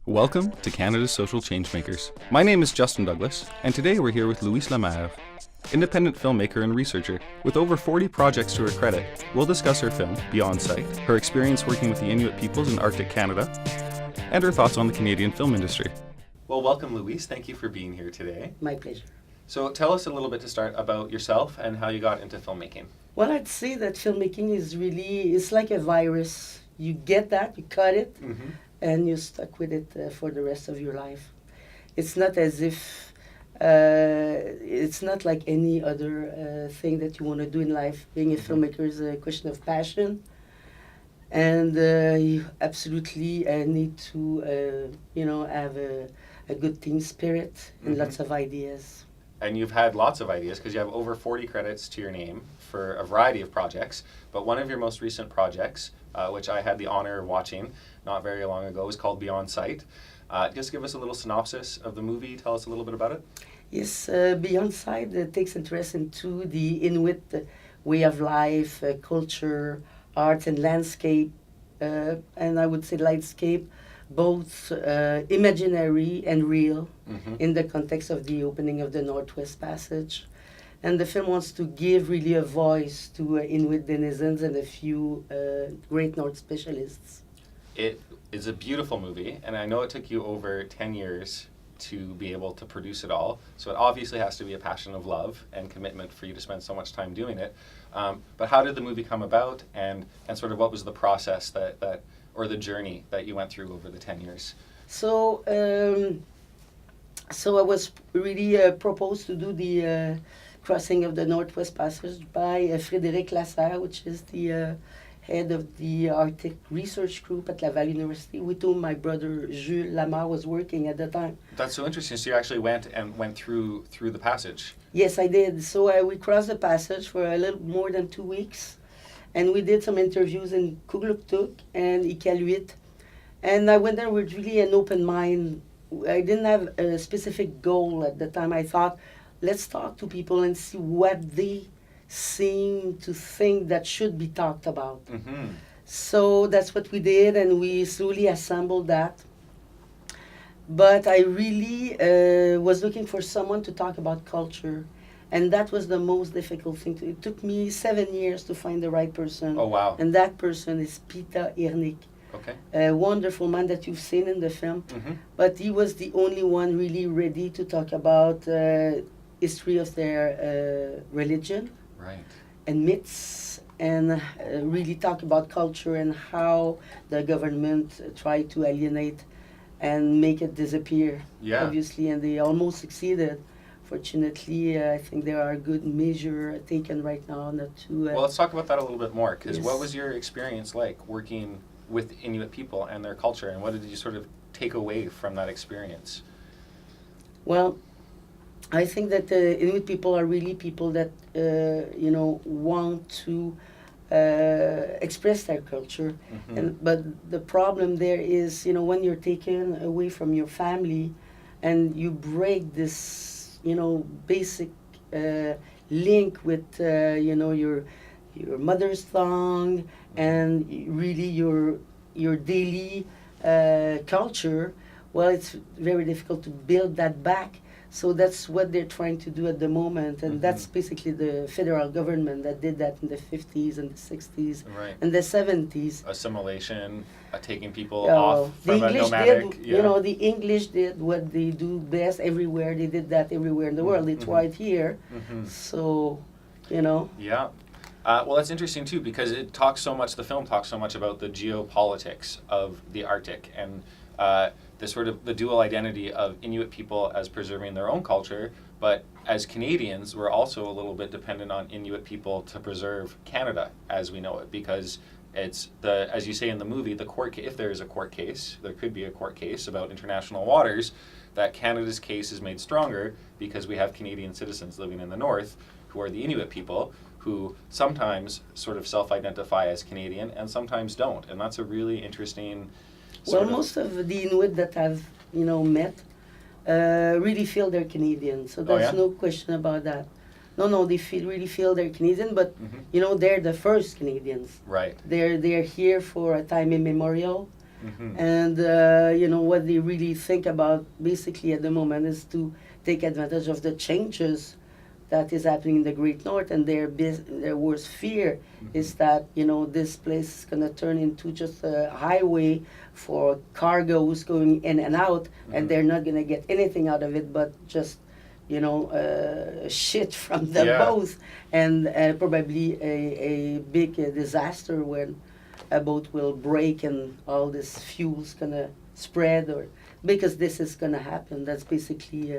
Welcome to Canada's Social Changemakers. My name is Justin Douglas, and today we're here with Louise Lamarre, independent filmmaker and researcher. With over 40 projects to her credit, we'll discuss her film, Beyond Sight, her experience working with the Inuit peoples in Arctic Canada, and her thoughts on the Canadian film industry. Well, welcome, Louise. Thank you for being here today. My pleasure. So tell us a little bit to start about yourself and how you got into filmmaking. Well, I'd say that filmmaking is it's like a virus. You get that, you cut it, and you're stuck with it for the rest of your life. It's not as if, it's not like any other thing that you want to do in life. Being a filmmaker is a question of passion, and you absolutely need to, have a good team spirit and lots of ideas. And you've had lots of ideas because you have over 40 credits to your name for a variety of projects. But one of your most recent projects, which I had the honor of watching not very long ago, is called Beyond Sight. Just give us a little synopsis of the movie. Tell us a little bit about it. Yes, Beyond Sight takes interest into the Inuit way of life, culture, art and landscape, and I would say landscape, both imaginary and real in the context of the opening of the Northwest Passage. And the film wants to give really a voice to Inuit denizens and a few great North specialists. It is a beautiful movie, and I know it took you over 10 years to be able to produce it all. So it obviously has to be a passion of love and commitment for you to spend so much time doing it. But how did the movie come about, and sort of what was the process that or the journey that you went through over the 10 years? So I was really proposed to do the crossing of the Northwest Passage by Frédéric Lasserre, which is the head of the Arctic Research Group at Laval University, with whom my brother Jules Lamarre was working at the time. That's so interesting. So you actually went through the passage. Yes, I did. So we crossed the passage for a little more than 2 weeks. And we did some interviews in Kugluktuk and Iqaluit. And I went there with really an open mind. I didn't have a specific goal at the time. I thought, let's talk to people and see what they seem to think that should be talked about. So that's what we did, and we slowly assembled that. But I really was looking for someone to talk about culture. And that was the most difficult thing. It took me 7 years to find the right person. Oh, wow. And that person is Peter Irnik. Okay. A wonderful man that you've seen in the film. But he was the only one really ready to talk about history of their religion. Right. And myths, and really talk about culture and how the government tried to alienate and make it disappear. Yeah. Obviously, and they almost succeeded. Fortunately, I think there are good measures taken right now not to... well, let's talk about that a little bit more, because Yes. what was your experience like working with Inuit people and their culture, and what did you sort of take away from that experience? Well, I think that the Inuit people are really people that, want to express their culture. But the problem there is, when you're taken away from your family and you break this basic link with, your mother's tongue and really your daily culture, well, it's very difficult to build that back. So that's what they're trying to do at the moment, and that's basically the federal government that did that in the 50s and the 60s and the 70s. Assimilation, taking people off from a nomadic... The English did what they do best everywhere. They did that everywhere in the world. They tried here. So, Yeah. Well, that's interesting, too, because the film talks so much about the geopolitics of the Arctic and the sort of the dual identity of Inuit people as preserving their own culture, but as Canadians, we're also a little bit dependent on Inuit people to preserve Canada as we know it, because it's as you say in the movie, if there is a court case, there could be a court case about international waters, that Canada's case is made stronger because we have Canadian citizens living in the north who are the Inuit people, who sometimes sort of self-identify as Canadian and sometimes don't, and that's a really interesting... most of the Inuit that I've met really feel they're Canadian, so there's no question about that. No, they really feel they're Canadian, but they're the first Canadians. Right. They're here for a time immemorial, Mm-hmm. And what they really think about basically at the moment is to take advantage of the changes that is happening in the Great North, and their worst fear is that this place is going to turn into just a highway for cargoes going in and out, and they're not going to get anything out of it but just shit from the boat, and probably a big disaster when a boat will break and all this fuel's going to spread, or because this is going to happen. That's basically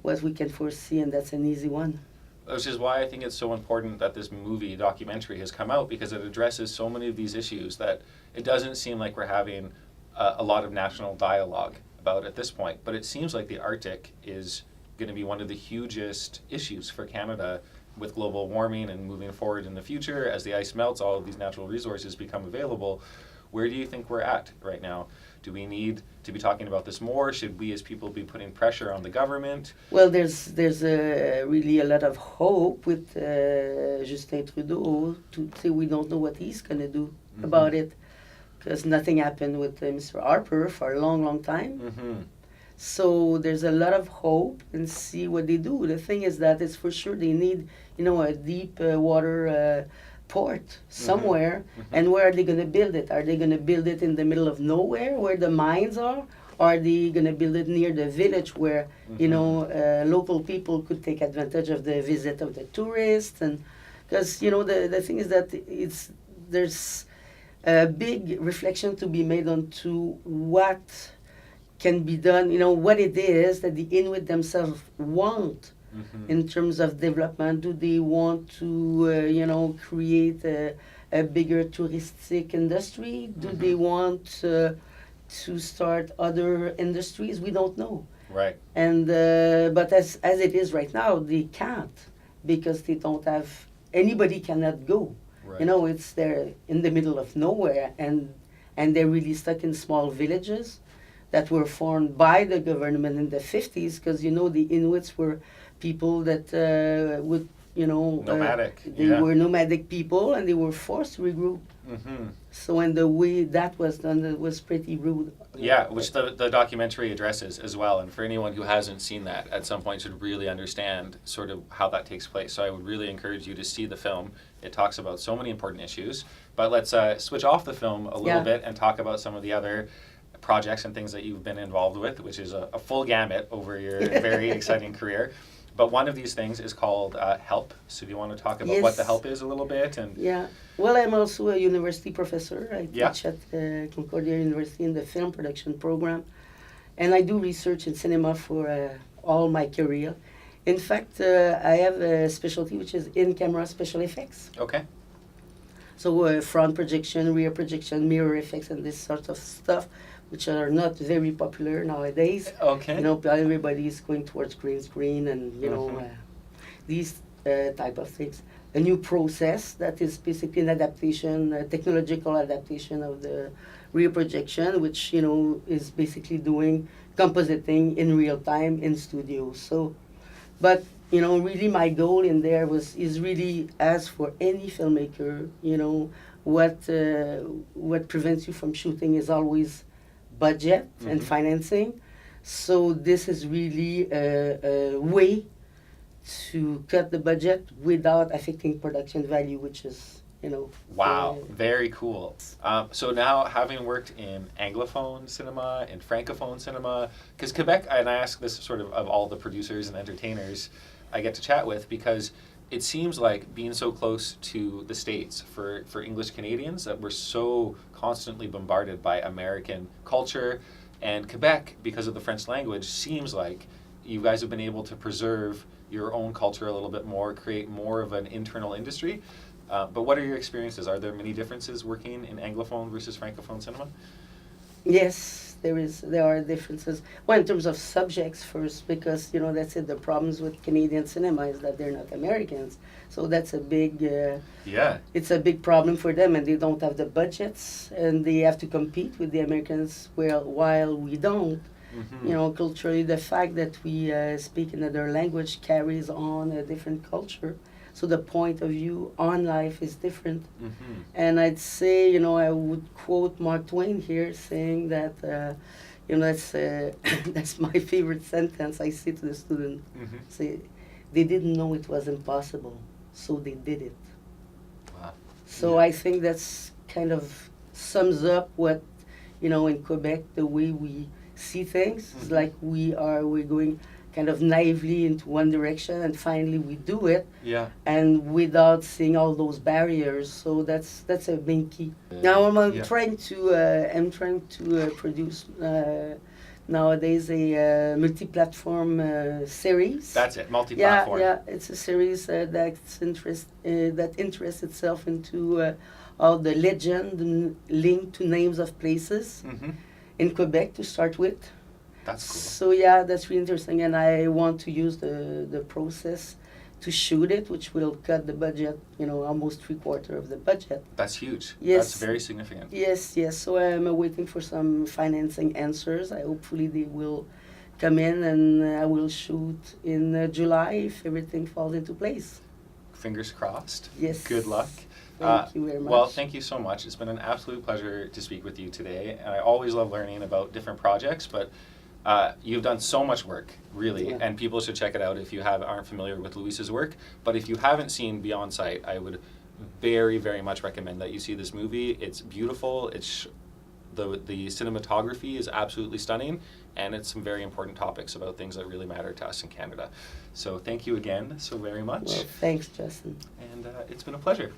what we can foresee, and that's an easy one. Which is why I think it's so important that this documentary has come out, because it addresses so many of these issues that it doesn't seem like we're having a lot of national dialogue about at this point. But it seems like the Arctic is going to be one of the hugest issues for Canada with global warming and moving forward in the future. As the ice melts, all of these natural resources become available. Where do you think we're at right now? Do we need to be talking about this more? Should we as people be putting pressure on the government? Well, there's really a lot of hope with Justin Trudeau to say we don't know what he's going to do about it, because nothing happened with Mr. Harper for a long, long time. So there's a lot of hope, and see what they do. The thing is that it's for sure they need a deep water port somewhere. And where are they going to build it? Are they going to build it in the middle of nowhere where the mines are? Or are they going to build it near the village where local people could take advantage of the visit of the tourists? And because the thing is that there's a big reflection to be made onto what can be done, what it is that the Inuit themselves want in terms of development. Do they want to, create a bigger touristic industry? Do they want to start other industries? We don't know. Right. And but as it is right now, they can't, because they don't have, anybody cannot go. Right. It's there in the middle of nowhere, and they're really stuck in small villages that were formed by the government in the 50s, because the Inuits were people that would nomadic. They were nomadic people, and they were forced to regroup. So in the way that was done, it was pretty rude. Yeah, which the documentary addresses as well. And for anyone who hasn't seen that, at some point should really understand sort of how that takes place. So I would really encourage you to see the film. It talks about so many important issues. But let's switch off the film a little bit and talk about some of the other projects and things that you've been involved with, which is a full gamut over your very exciting career. But one of these things is called HELP. So do you want to talk about what the HELP is a little bit? And well, I'm also a university professor. I teach at Concordia University in the film production program. And I do research in cinema for all my career. In fact, I have a specialty which is in-camera special effects. Okay. So front projection, rear projection, mirror effects, and this sort of stuff, which are not very popular nowadays. Okay. Everybody is going towards green screen and, these type of things. A new process that is basically an adaptation, a technological adaptation of the rear projection, which, is basically doing compositing in real time in studio. So, but, really my goal in there is really, as for any filmmaker, what prevents you from shooting is always budget and financing. So this is really a way to cut the budget without affecting production value, which is, Wow, very cool. So now, having worked in Anglophone cinema and Francophone cinema, because Quebec, and I ask this sort of all the producers and entertainers I get to chat with, because it seems like being so close to the States for English Canadians, that we're so constantly bombarded by American culture, and Quebec, because of the French language, seems like you guys have been able to preserve your own culture a little bit more, create more of an internal industry. But what are your experiences? Are there many differences working in Anglophone versus Francophone cinema? Yes, there are differences. Well, in terms of subjects first, because, that's it, the problems with Canadian cinema is that they're not Americans. So that's a big, it's a big problem for them, and they don't have the budgets, and they have to compete with the Americans, while we don't. Culturally, the fact that we speak another language carries on a different culture. So the point of view on life is different. Mm-hmm. And I'd say, you know, I would quote Mark Twain here saying that, you know, that's, that's my favorite sentence I say to the student. Mm-hmm. Say, they didn't know it was impossible, so they did it. Wow. So Yeah. I think that's kind of sums up what, you know, in Quebec, the way we see things. It's Mhm. like we're going kind of naively into one direction, and finally we do it, Yeah. and without seeing all those barriers. So that's a big key. Now I'm Yeah. trying to produce nowadays a multi-platform series. That's it. Multi-platform. Yeah, it's a series that interests itself into all the legend and linked to names of places Mm-hmm. in Quebec to start with. That's cool. So yeah, that's really interesting, and I want to use the process to shoot it, which will cut the budget, you know, almost 3/4 of the budget. That's huge. Yes. That's very significant. Yes. So I'm waiting for some financing answers. Hopefully they will come in, and I will shoot in July if everything falls into place. Fingers crossed. Yes. Good luck. Thank you very much. Well, thank you so much. It's been an absolute pleasure to speak with you today. And I always love learning about different projects, but you've done so much work, really, Yeah. and people should check it out if you aren't familiar with Louise's work. But if you haven't seen Beyond Sight, I would very, very much recommend that you see this movie. It's beautiful. The cinematography is absolutely stunning, and it's some very important topics about things that really matter to us in Canada. So thank you again so very much. Well, thanks, Justin. And it's been a pleasure.